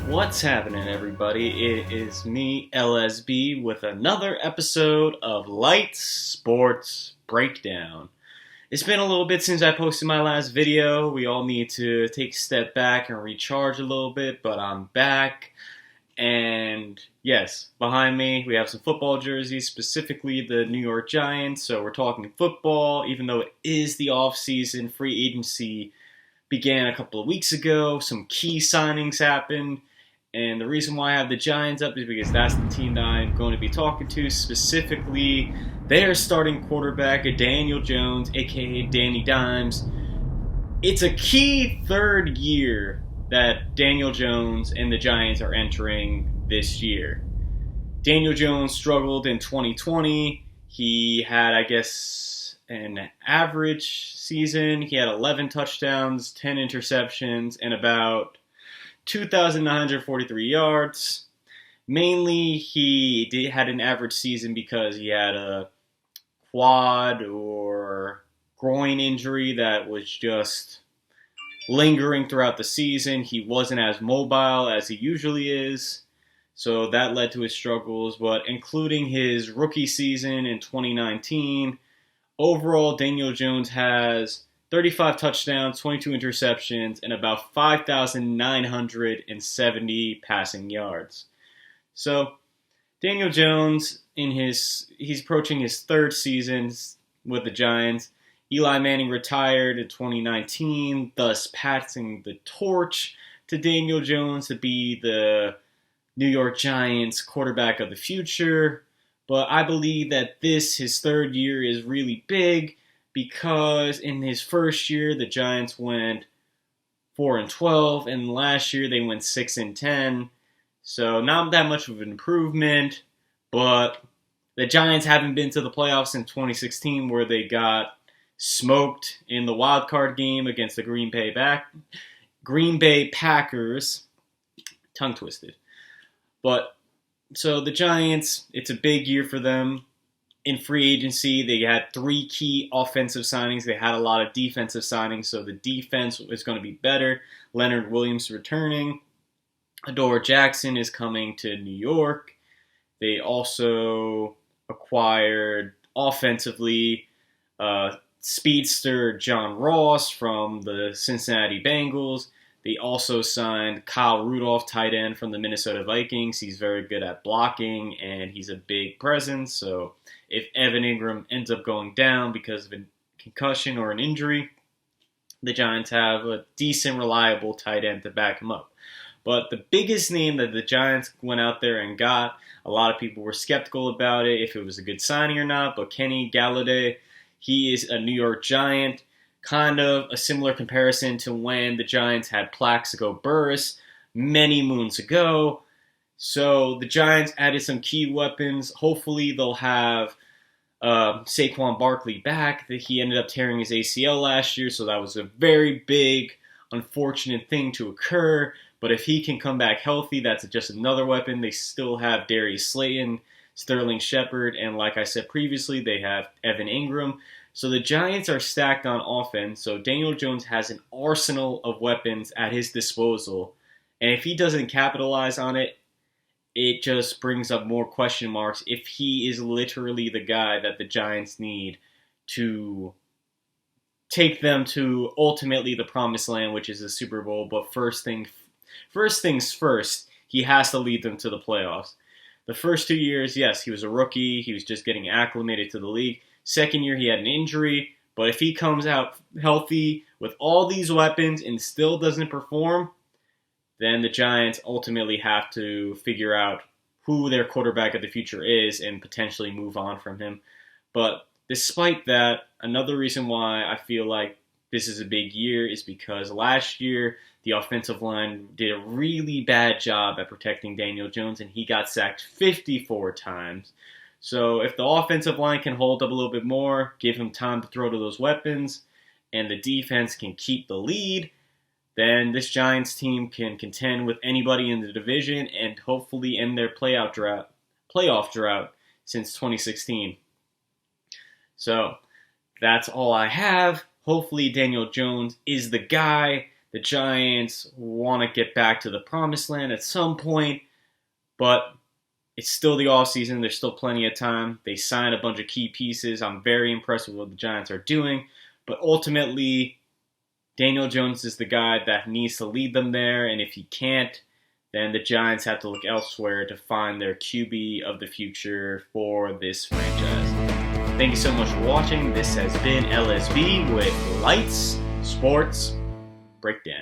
What's happening, everybody? It is me, LSB, with another episode of Light Sports Breakdown. It's been a little bit since I posted my last video. We all need to take a step back and recharge a little bit, but I'm back. And yes, behind me we have some football jerseys, specifically the New York Giants. So we're talking football, even though it is the off-season. Free agency began a couple of weeks ago. Some key signings happened. And the reason why I have the Giants up is because that's the team that I'm going to be talking to. Specifically, their starting quarterback, Daniel Jones, aka Danny Dimes. It's a key third year that Daniel Jones and the Giants are entering this year. Daniel Jones struggled in 2020. He had, an average season. He had 11 touchdowns, 10 interceptions, and about 2,943 yards. Mainly, he had an average season because he had a quad or groin injury that was just lingering throughout the season. He wasn't as mobile as he usually is, so that led to his struggles. But including his rookie season in 2019, overall, Daniel Jones has 35 touchdowns, 22 interceptions, and about 5,970 passing yards. So, Daniel Jones, he's approaching his third season with the Giants. Eli Manning retired in 2019, thus passing the torch to Daniel Jones to be the New York Giants quarterback of the future. But I believe that his third year, is really big because in his first year, the Giants went 4-12, and last year they went 6-10. So not that much of an improvement, but the Giants haven't been to the playoffs since 2016, where they got smoked in the wild card game against the Green Bay Packers. Tongue twisted. But so the Giants, it's a big year for them. In free agency, they had 3 key offensive signings. They had a lot of defensive signings, so the defense is going to be better. Leonard Williams returning. Adoree Jackson is coming to New York. They also acquired offensively speedster John Ross from the Cincinnati Bengals. They also signed Kyle Rudolph, tight end from the Minnesota Vikings. He's very good at blocking, and he's a big presence. So if Evan Ingram ends up going down because of a concussion or an injury, the Giants have a decent, reliable tight end to back him up. But the biggest name that the Giants went out there and got, a lot of people were skeptical about it, if it was a good signing or not, but Kenny Galladay, he is a New York Giant. Kind of a similar comparison to when the Giants had Plaxico Burress many moons ago. So the Giants added some key weapons. Hopefully they'll have Saquon Barkley back. He ended up tearing his ACL last year, so that was a very big, unfortunate thing to occur. But if he can come back healthy, that's just another weapon. They still have Darius Slayton, Sterling Shepard, and like I said previously, they have Evan Ingram. So the Giants are stacked on offense, so Daniel Jones has an arsenal of weapons at his disposal. And if he doesn't capitalize on it, it just brings up more question marks if he is literally the guy that the Giants need to take them to ultimately the promised land, which is the Super Bowl. But first things first, he has to lead them to the playoffs. The first 2 years, yes, he was a rookie. He was just getting acclimated to the league. Second year, he had an injury, but if he comes out healthy with all these weapons and still doesn't perform, then the Giants ultimately have to figure out who their quarterback of the future is and potentially move on from him. But despite that, another reason why I feel like this is a big year is because last year, the offensive line did a really bad job at protecting Daniel Jones, and he got sacked 54 times. So if the offensive line can hold up a little bit more, give him time to throw to those weapons, and the defense can keep the lead, then this Giants team can contend with anybody in the division and hopefully end their playoff drought since 2016. So that's all I have. Hopefully Daniel Jones is the guy The Giants want to get back to the promised land at some point, but it's still the offseason. There's still plenty of time. They signed a bunch of key pieces. I'm very impressed with what the Giants are doing. But ultimately, Daniel Jones is the guy that needs to lead them there. And if he can't, then the Giants have to look elsewhere to find their QB of the future for this franchise. Thank you so much for watching. This has been LSB with Lights Sports Breakdown.